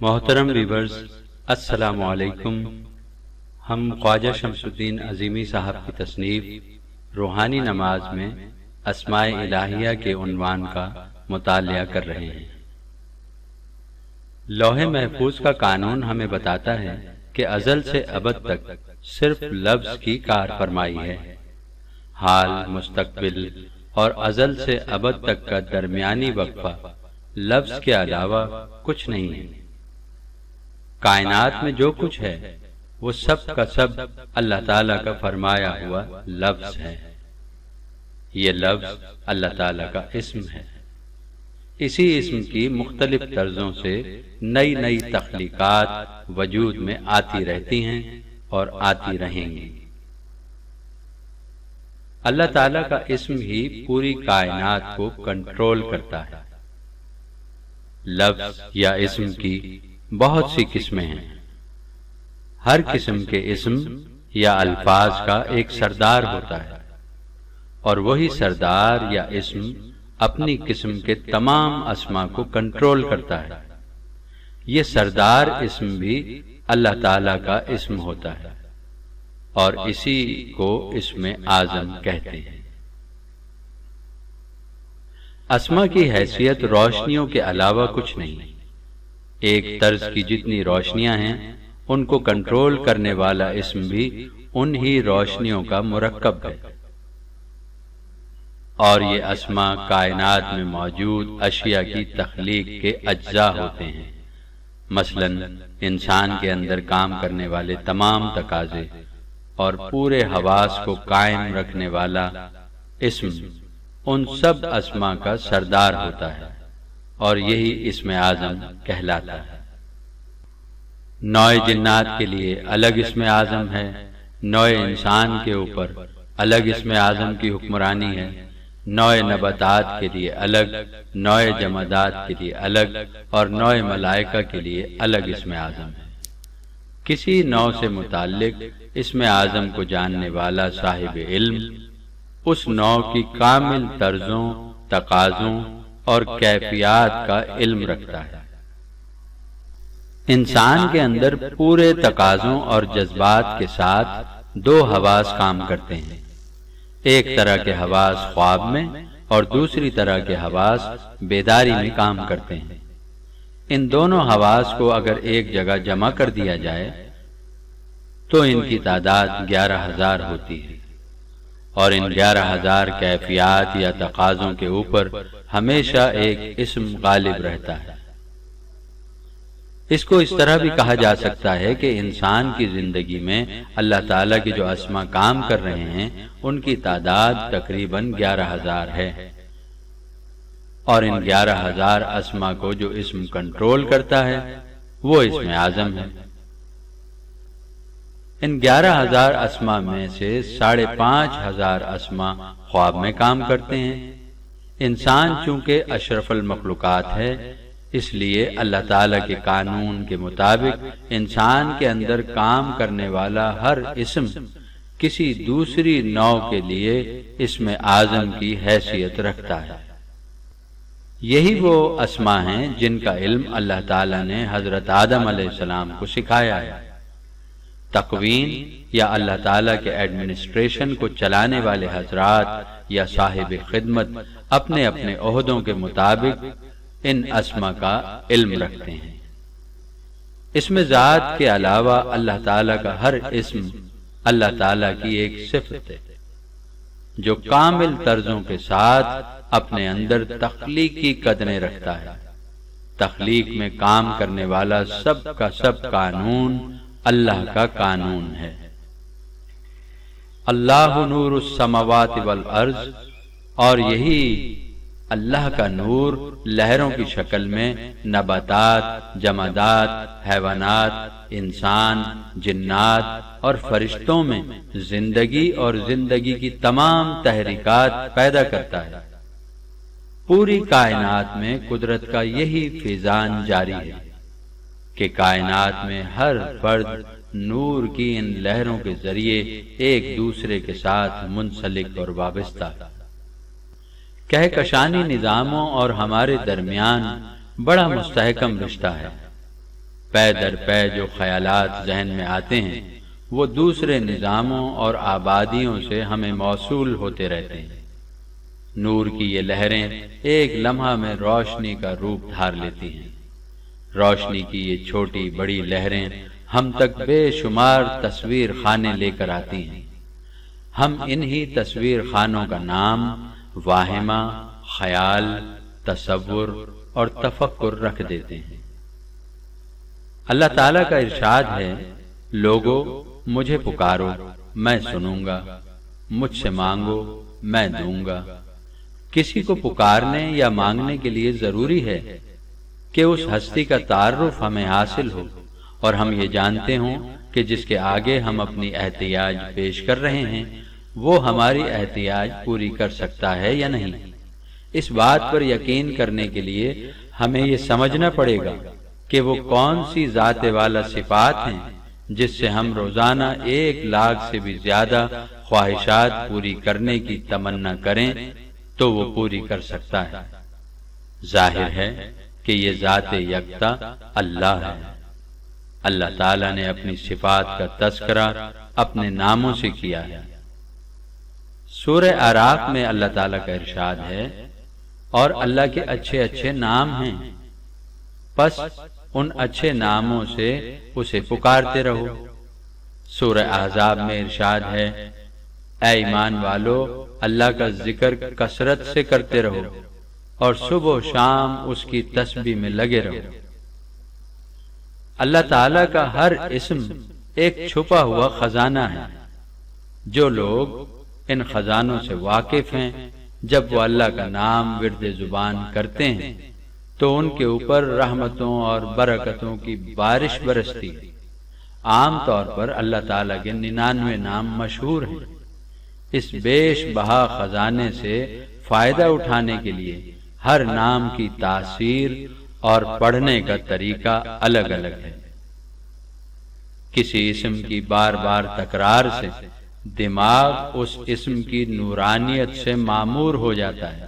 محترم ویورز، السلام علیکم۔ ہم خواجہ شمس الدین عظیمی صاحب کی تصنیف روحانی نماز میں اسماء الہیہ کے عنوان کا مطالعہ کر رہے ہیں۔ لوح محفوظ کا قانون ہمیں بتاتا ہے کہ ازل سے ابد تک صرف لفظ کی کار فرمائی ہے۔ حال، مستقبل اور ازل سے ابد تک کا درمیانی وقفہ لفظ کے علاوہ کچھ نہیں ہے۔ کائنات میں جو کچھ ہے وہ سب کا سب اللہ تعالیٰ کا فرمایا ہوا لفظ ہے۔ یہ لفظ اللہ تعالیٰ کا اسم ہے۔ اسی اسم کی مختلف طرزوں سے نئی نئی تخلیقات وجود میں آتی رہتی ہیں اور آتی رہیں گی۔ اللہ تعالیٰ کا اسم ہی پوری کائنات کو کنٹرول کرتا ہے۔ لفظ یا اسم کی بہت سی قسمیں ہیں۔ ہر قسم کے اسم یا الفاظ کا ایک سردار ہوتا ہے، اور وہی سردار یا اسم اپنی قسم کے تمام اسما کو کنٹرول کرتا ہے۔ یہ سردار اسم بھی اللہ تعالی کا اسم ہوتا ہے، اور اسی کو اسم اعظم کہتے ہیں۔ اسما کی حیثیت روشنیوں کے علاوہ کچھ نہیں۔ ایک طرز کی جتنی روشنیاں ہیں ان کو کنٹرول کرنے والا اسم بھی انہی روشنیوں کا مرکب ہے، اور یہ اسماء کائنات میں موجود اشیاء کی تخلیق کے اجزاء ہوتے ہیں۔ مثلا انسان کے اندر کام کرنے والے تمام تقاضے اور پورے حواس کو قائم رکھنے والا اسم ان سب اسماء کا سردار ہوتا ہے، اور یہی اسم اعظم کہلاتا ہے۔ نوع جنات کے لیے الگ اسم اعظم ہے، نوع انسان کے اوپر الگ اسم اعظم کی حکمرانی ہے، نوع نباتات کے لیے الگ، نوع جمادات کے لیے الگ، اور نوع ملائکہ کے لیے الگ اسم اعظم ہے۔ کسی نوع سے متعلق اسم اعظم کو جاننے والا صاحب علم اس نوع کی کامل طرزوں، تقاضوں اور کیفیات کا علم رکھتا ہے۔ انسان کے اندر پورے تقاضوں اور جذبات کے ساتھ دو حواس کام کرتے ہیں۔ ایک طرح کے حواس خواب میں اور دوسری طرح کے حواس بیداری میں کام کرتے ہیں۔ ان دونوں حواس کو اگر ایک جگہ جمع کر دیا جائے تو ان کی تعداد 11,000 ہوتی ہے، اور ان 11,000 کیفیات یا تقاضوں کے اوپر ہمیشہ ایک اسم غالب رہتا ہے۔ اس کو اس طرح بھی کہا جا سکتا ہے کہ انسان کی زندگی میں اللہ تعالیٰ کی جو اسما کام کر رہے ہیں ان کی تعداد تقریباً 11,000 ہے، اور ان 11,000 اسما کو جو اسم کنٹرول کرتا ہے وہ اسم اعظم ہے۔ ان 11,000 اسما میں سے 5,500 اسما خواب میں کام کرتے ہیں۔ انسان چونکہ اشرف المخلوقات ہے، اس لیے اللہ تعالیٰ کے قانون کے مطابق انسان کے اندر کام کرنے والا ہر اسم کسی دوسری نوع کے لیے اسم اعظم کی حیثیت رکھتا ہے۔ یہی وہ اسما ہیں جن کا علم اللہ تعالیٰ نے حضرت آدم علیہ السلام کو سکھایا ہے۔ تقوین یا اللہ تعالیٰ کے ایڈمنسٹریشن کو چلانے والے حضرات یا صاحب خدمت اپنے اپنے عہدوں کے مطابق ان اسما کا علم رکھتے ہیں۔ اسم ذات کے علاوہ اللہ تعالیٰ کا ہر اسم اللہ تعالیٰ کی ایک صفت ہے جو کامل طرزوں کے ساتھ اپنے اندر تخلیقی قدریں رکھتا ہے۔ تخلیق میں کام کرنے والا سب کا سب قانون اللہ کا قانون ہے۔ اللہ نور السماوات والارض، اور یہی اللہ کا نور لہروں کی شکل میں نباتات، جمادات، حیوانات، انسان، جنات اور فرشتوں میں زندگی اور زندگی کی تمام تحریکات پیدا کرتا ہے۔ پوری کائنات میں قدرت کا یہی فیضان جاری ہے کہ کائنات میں ہر فرد نور کی ان لہروں کے ذریعے ایک دوسرے کے ساتھ منسلک اور وابستہ ہے۔ کہکشانی نظاموں اور ہمارے درمیان بڑا مستحکم رشتہ ہے۔ پے در پے جو خیالات ذہن میں آتے ہیں وہ دوسرے نظاموں اور آبادیوں سے ہمیں موصول ہوتے رہتے ہیں۔ نور کی یہ لہریں ایک لمحہ میں روشنی کا روپ دھار لیتی ہیں۔ روشنی کی یہ چھوٹی بڑی لہریں ہم تک بے شمار تصویر خانے لے کر آتی ہیں۔ ہم انہی تصویر خانوں کا نام واہمہ، خیال، تصور اور تفکر رکھ دیتے ہیں۔ اللہ تعالیٰ کا ارشاد ہے، لوگو مجھے پکارو میں سنوں گا، مجھ سے مانگو میں دوں گا۔ کسی کو پکارنے یا مانگنے کے لیے ضروری ہے کہ اس ہستی کا تعارف ہمیں حاصل ہو اور ہم یہ جانتے ہوں کہ جس کے آگے ہم اپنی احتیاج پیش کر رہے ہیں وہ ہماری احتیاج پوری کر سکتا ہے یا نہیں۔ اس بات پر یقین کرنے کے لیے ہمیں یہ سمجھنا پڑے گا کہ وہ کون سی ذات والا صفات ہیں جس سے ہم روزانہ 1,00,000 سے بھی زیادہ خواہشات پوری کرنے کی تمنا کریں تو وہ پوری کر سکتا ہے۔ ظاہر ہے کہ یہ ذات یکتا اللہ ہے۔ اللہ تعالیٰ نے اپنی صفات کا تذکرہ اپنے ناموں سے کیا ہے۔ سورہ اعراف میں اللہ تعالیٰ کا ارشاد ہے، اور اللہ کے اچھے اچھے نام ہیں، پس ان اچھے ناموں سے اسے پکارتے رہو۔ سورہ احزاب میں ارشاد ہے، اے ایمان والو اللہ کا ذکر کثرت سے کرتے رہو اور صبح و شام اس کی تسبیح میں لگے رہو۔ اللہ تعالیٰ کا ہر اسم ایک چھپا ہوا خزانہ ہے۔ جو لوگ ان خزانوں سے واقف ہیں، جب وہ اللہ کا نام ورد زبان کرتے ہیں تو ان کے اوپر رحمتوں اور برکتوں کی بارش برستی ہے۔ عام طور پر اللہ تعالیٰ کے 99 نام مشہور ہیں۔ اس بیش بہا خزانے سے فائدہ اٹھانے کے لیے ہر نام کی تاثیر اور پڑھنے کا طریقہ الگ الگ ہے۔ کسی اسم کی بار بار تکرار سے دماغ اس اسم کی نورانیت سے معمور ہو جاتا ہے،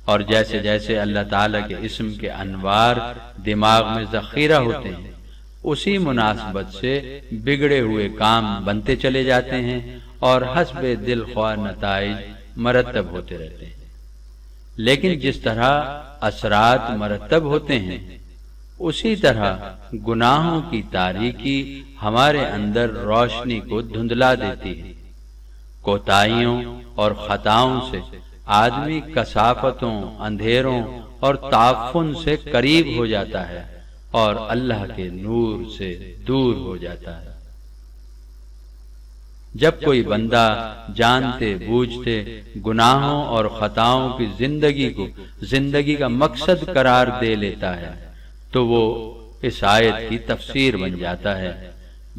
اور جیسے جیسے اللہ تعالیٰ کے اسم کے انوار دماغ میں ذخیرہ ہوتے ہیں اسی مناسبت سے بگڑے ہوئے کام بنتے چلے جاتے ہیں اور حسب دل خواہ نتائج مرتب ہوتے رہتے ہیں۔ لیکن جس طرح اثرات مرتب ہوتے ہیں اسی طرح گناہوں کی تاریکی ہمارے اندر روشنی کو دھندلا دیتی ہے۔ کوتاہیوں اور خطاؤں سے آدمی کثافتوں، اندھیروں اور تعفن سے قریب ہو جاتا ہے اور اللہ کے نور سے دور ہو جاتا ہے۔ جب کوئی بندہ جانتے بوجھتے گناہوں اور خطاؤں کی زندگی کو زندگی کا مقصد قرار دے لیتا ہے تو وہ اس آیت کی تفسیر بن جاتا ہے۔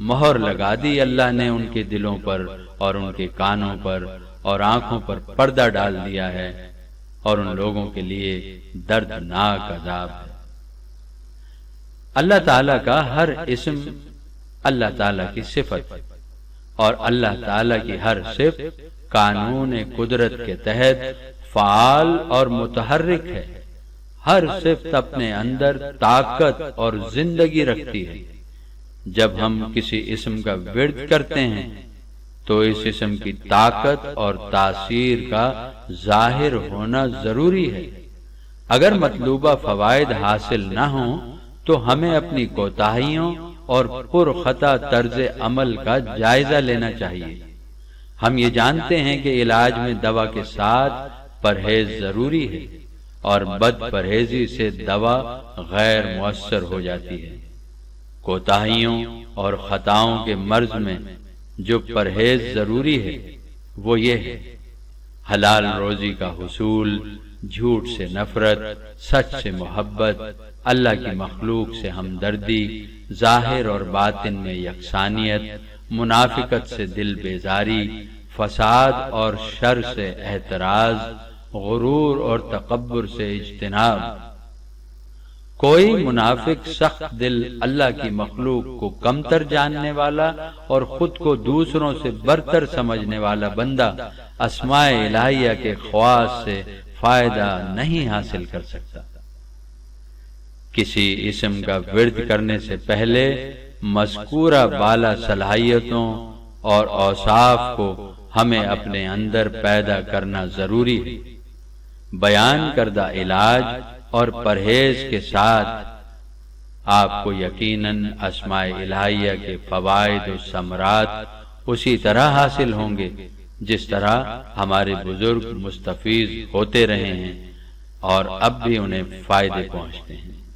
مہر لگا دی اللہ نے ان کے دلوں پر اور ان کے کانوں پر اور آنکھوں پر پردہ ڈال دیا ہے، اور ان لوگوں کے لیے دردناک عذاب ہے۔ اللہ تعالیٰ کا ہر اسم اللہ تعالیٰ کی صفت اور اللہ تعالیٰ کی ہر صفت قانون قدرت کے تحت فعال اور متحرک ہے۔ ہر صفت اپنے اندر طاقت اور زندگی رکھتی ہے۔ جب ہم کسی اسم کا ورد کرتے ہیں تو اس اسم کی طاقت اور تاثیر کا ظاہر ہونا ضروری ہے۔ اگر مطلوبہ فوائد حاصل نہ ہوں تو ہمیں اپنی کوتاہیوں اور پرخطا طرز عمل کا جائزہ لینا چاہیے۔ ہم یہ جانتے ہیں کہ علاج میں دوا کے ساتھ پرہیز ضروری ہے، اور بد پرہیزی سے دوا غیر مؤثر ہو جاتی ہے۔ کوتاہیوں اور خطاؤں کے مرض میں جو پرہیز ضروری ہے وہ یہ ہے: حلال روزی کا حصول، جھوٹ سے نفرت، سچ سے محبت، اللہ کی مخلوق سے ہمدردی، ظاہر اور باطن میں یکسانیت، منافقت سے دل بیزاری، فساد اور شر سے احتراز، غرور اور تکبر سے اجتناب۔ کوئی منافق سخت دل اللہ کی مخلوق کو کمتر جاننے والا اور خود کو دوسروں سے برتر سمجھنے والا بندہ اسماء الہیہ کے خواص سے فائدہ نہیں حاصل کر سکتا۔ کسی اسم کا ورد کرنے سے پہلے مذکورہ بالا صلاحیتوں اور اوصاف کو ہمیں اپنے اندر پیدا کرنا ضروری ہے۔ بیان کردہ علاج اور پرہیز کے ساتھ آپ کو یقیناً اسماء الہیہ کے فوائد و ثمرات اسی طرح حاصل ہوں گے جس طرح ہمارے بزرگ مستفیض ہوتے رہے ہیں اور اب بھی انہیں فائدے پہنچتے ہیں۔